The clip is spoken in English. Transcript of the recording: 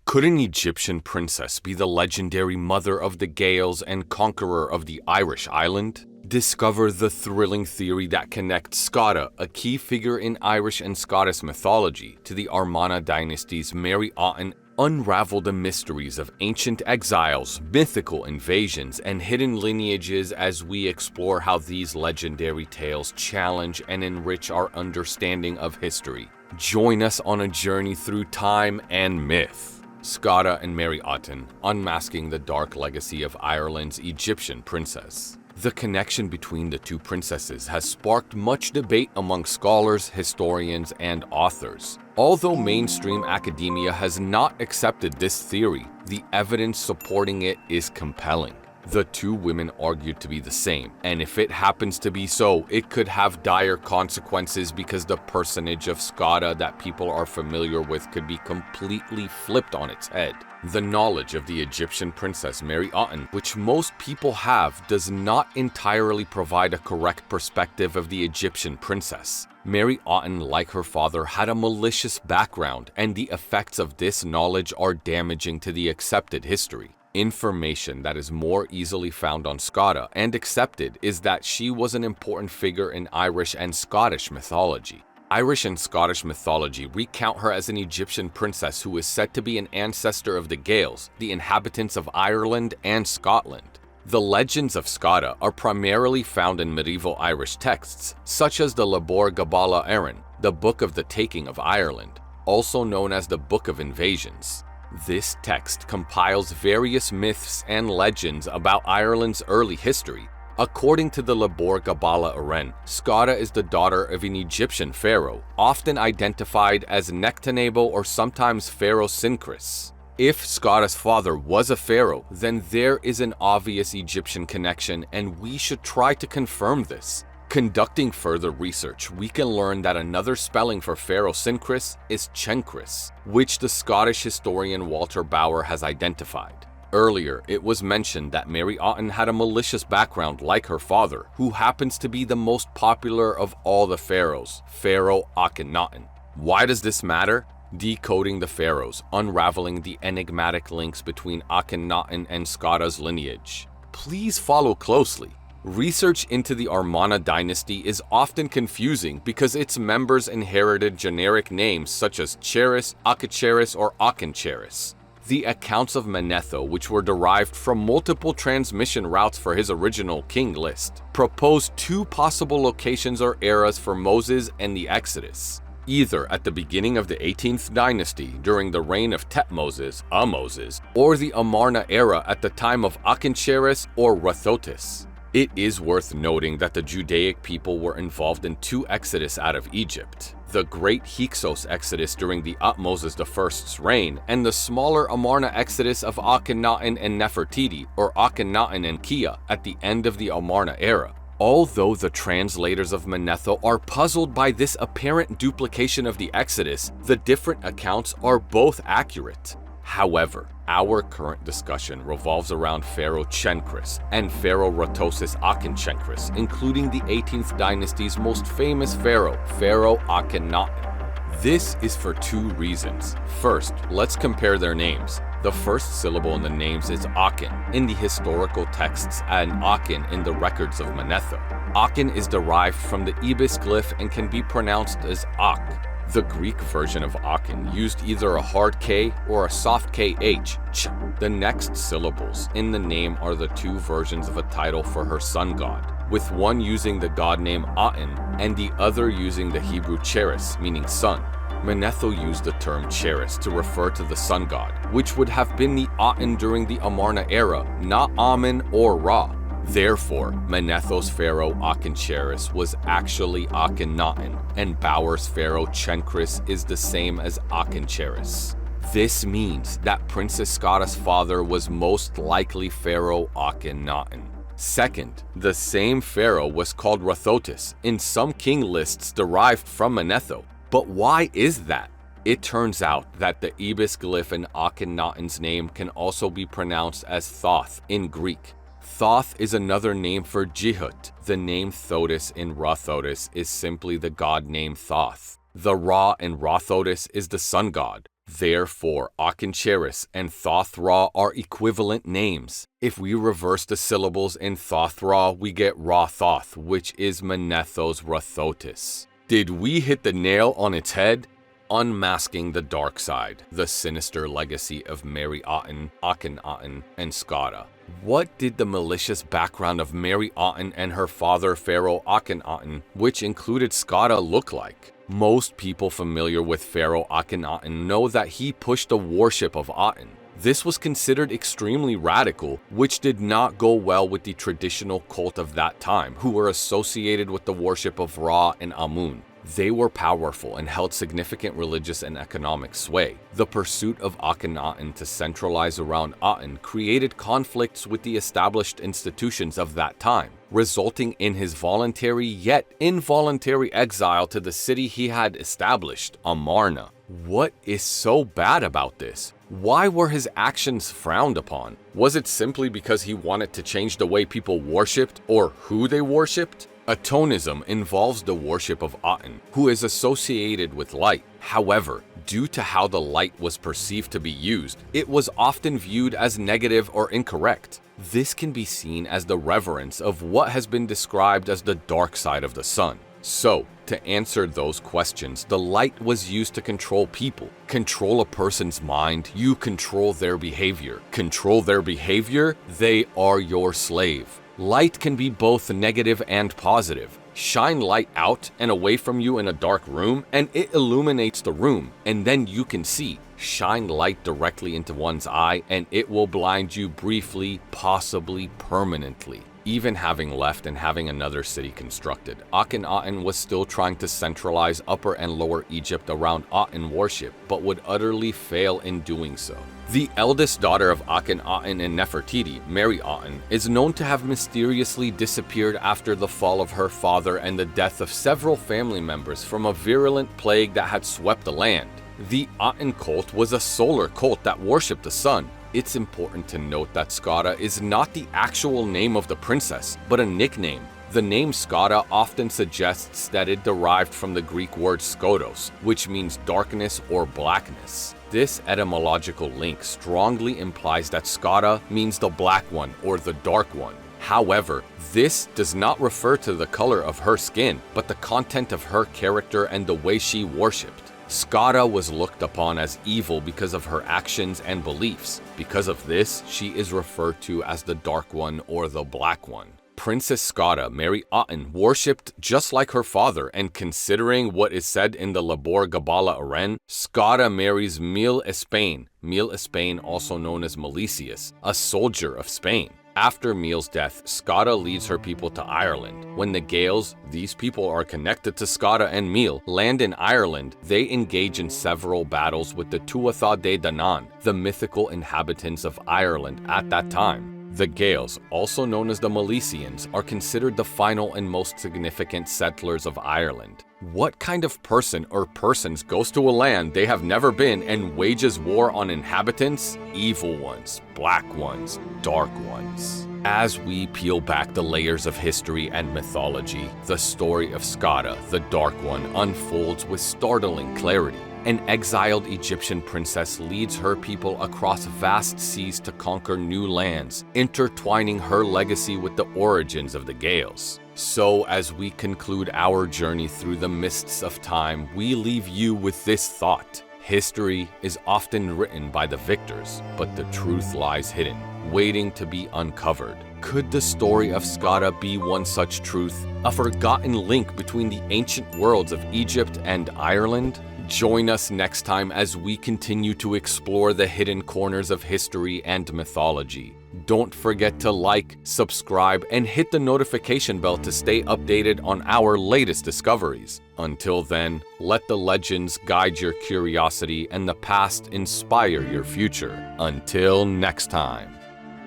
Could an Egyptian princess be the legendary mother of the Gaels and conqueror of the Irish island? Discover the thrilling theory that connects Scota, a key figure in Irish and Scottish mythology, to the Amarna dynasty's Meriaten. Unravel the mysteries of ancient exiles, mythical invasions, and hidden lineages as we explore how these legendary tales challenge and enrich our understanding of history. Join us on a journey through time and myth. Scota and Meriaten, unmasking the dark legacy of Ireland's Egyptian princess. The connection between the two princesses has sparked much debate among scholars, historians, and authors. Although mainstream academia has not accepted this theory, the evidence supporting it is compelling. The two women argued to be the same, and if it happens to be so, it could have dire consequences because the personage of Scota that people are familiar with could be completely flipped on its head. The knowledge of the Egyptian princess Meriaten, which most people have, does not entirely provide a correct perspective of the Egyptian princess. Meriaten, like her father, had a malicious background, and the effects of this knowledge are damaging to the accepted history. Information that is more easily found on Scota and accepted is that she was an important figure in Irish and Scottish mythology. Irish and Scottish mythology recount her as an Egyptian princess who is said to be an ancestor of the Gaels, the inhabitants of Ireland and Scotland. The legends of Scota are primarily found in medieval Irish texts, such as the Labor Gabala Éireann, the Book of the Taking of Ireland, also known as the Book of Invasions. This text compiles various myths and legends about Ireland's early history. According to the Labor Gabala Éireann, Scota is the daughter of an Egyptian pharaoh, often identified as Nectanebo or sometimes Pharaoh Sincris. If Scota's father was a pharaoh, then there is an obvious Egyptian connection, and we should try to confirm this. Conducting further research, we can learn that another spelling for Pharaoh Sincris is Chencris, which the Scottish historian Walter Bower has identified. Earlier, it was mentioned that Meriaten had a malicious background like her father, who happens to be the most popular of all the pharaohs, Pharaoh Akhenaton. Why does this matter? Decoding the pharaohs, unraveling the enigmatic links between Akhenaton and Scota's lineage. Please follow closely. Research into the Amarna dynasty is often confusing because its members inherited generic names such as Cheris, Akacheris, or Auchencheris. The accounts of Manetho, which were derived from multiple transmission routes for his original king list, propose two possible locations or eras for Moses and the Exodus. Either at the beginning of the 18th dynasty during the reign of Thutmoses, Moses, or the Amarna era at the time of Auchencheris or Rathotis. It is worth noting that the Judaic people were involved in two exodus out of Egypt, the Great Hyksos Exodus during the Thutmoses I's reign, and the smaller Amarna Exodus of Akhenaton and Nefertiti, or Akhenaton and Kia, at the end of the Amarna era. Although the translators of Manetho are puzzled by this apparent duplication of the Exodus, the different accounts are both accurate. However, our current discussion revolves around Pharaoh Chencris and Pharaoh Ratosis Auchenchencris, including the 18th dynasty's most famous pharaoh, Pharaoh Akhenaton. This is for two reasons. First, let's compare their names. The first syllable in the names is Aken in the historical texts and Aken in the records of Manetho. Aken is derived from the Ibis glyph and can be pronounced as Ak. The Greek version of Aken used either a hard K or a soft KH, ch. The next syllables in the name are the two versions of a title for her sun god, with one using the god name Aten and the other using the Hebrew Cheris, meaning sun. Manetho used the term Cheris to refer to the sun god, which would have been the Aten during the Amarna era, not Amen or Ra. Therefore, Manetho's pharaoh Auchencheris was actually Akhenaton, and Bower's pharaoh Chencris is the same as Auchencheris. This means that Princess Scota's father was most likely Pharaoh Akhenaton. Second, the same pharaoh was called Rathotis in some king lists derived from Manetho. But why is that? It turns out that the Ibis glyph in Akhenaton's name can also be pronounced as Thoth in Greek. Thoth is another name for Jihut. The name Thotis in Rathotis is simply the god name Thoth. The Ra in Rathotis is the sun god. Therefore, Auchencheris and Thothra are equivalent names. If we reverse the syllables in Thothra, we get Ra-Thoth, which is Menethos Rathotis. Did we hit the nail on its head? Unmasking the dark side, the sinister legacy of Meriaten, Akhenaton, and Scota. What did the malicious background of Meriaten and her father Pharaoh Akhenaton, which included Scota, look like? Most people familiar with Pharaoh Akhenaton know that he pushed the worship of Aten. This was considered extremely radical, which did not go well with the traditional cult of that time, who were associated with the worship of Ra and Amun. They were powerful and held significant religious and economic sway. The pursuit of Akhenaton to centralize around Aten created conflicts with the established institutions of that time, resulting in his voluntary yet involuntary exile to the city he had established, Amarna. What is so bad about this? Why were his actions frowned upon? Was it simply because he wanted to change the way people worshipped or who they worshipped? Atonism involves the worship of Aten, who is associated with light. However, due to how the light was perceived to be used, it was often viewed as negative or incorrect. This can be seen as the reverence of what has been described as the dark side of the sun. So, to answer those questions, the light was used to control people. Control a person's mind, you control their behavior. Control their behavior, they are your slave. Light can be both negative and positive. Shine light out and away from you in a dark room, and it illuminates the room, and then you can see. Shine light directly into one's eye, and it will blind you briefly, possibly permanently. Even having left and having another city constructed, Akhenaton was still trying to centralize Upper and Lower Egypt around Aten worship, but would utterly fail in doing so. The eldest daughter of Akhenaton and Nefertiti, Meriaten, is known to have mysteriously disappeared after the fall of her father and the death of several family members from a virulent plague that had swept the land. The Aten cult was a solar cult that worshipped the sun. It's important to note that Scota is not the actual name of the princess, but a nickname. The name Scota often suggests that it derived from the Greek word skotos, which means darkness or blackness. This etymological link strongly implies that Scota means the black one or the dark one. However, this does not refer to the color of her skin, but the content of her character and the way she worshipped. Scota was looked upon as evil because of her actions and beliefs. Because of this, she is referred to as the Dark One or the Black One. Princess Scota, Meriaten, worshipped just like her father, and considering what is said in the Labor Gabala Aren, Scota marries Mil-Espain, also known as Malicious, a soldier of Spain. After Meal's death, Scota leads her people to Ireland. When the Gaels, these people are connected to Scota and Meal, land in Ireland, they engage in several battles with the Tuatha De Danann, the mythical inhabitants of Ireland at that time. The Gaels, also known as the Milesians, are considered the final and most significant settlers of Ireland. What kind of person or persons goes to a land they have never been and wages war on inhabitants? Evil ones, black ones, dark ones. As we peel back the layers of history and mythology, the story of Scota, the Dark One, unfolds with startling clarity. An exiled Egyptian princess leads her people across vast seas to conquer new lands, intertwining her legacy with the origins of the Gaels. So, as we conclude our journey through the mists of time, we leave you with this thought. History is often written by the victors, but the truth lies hidden, waiting to be uncovered. Could the story of Scota be one such truth, a forgotten link between the ancient worlds of Egypt and Ireland? Join us next time as we continue to explore the hidden corners of history and mythology. Don't forget to like, subscribe, and hit the notification bell to stay updated on our latest discoveries. Until then, let the legends guide your curiosity and the past inspire your future. Until next time.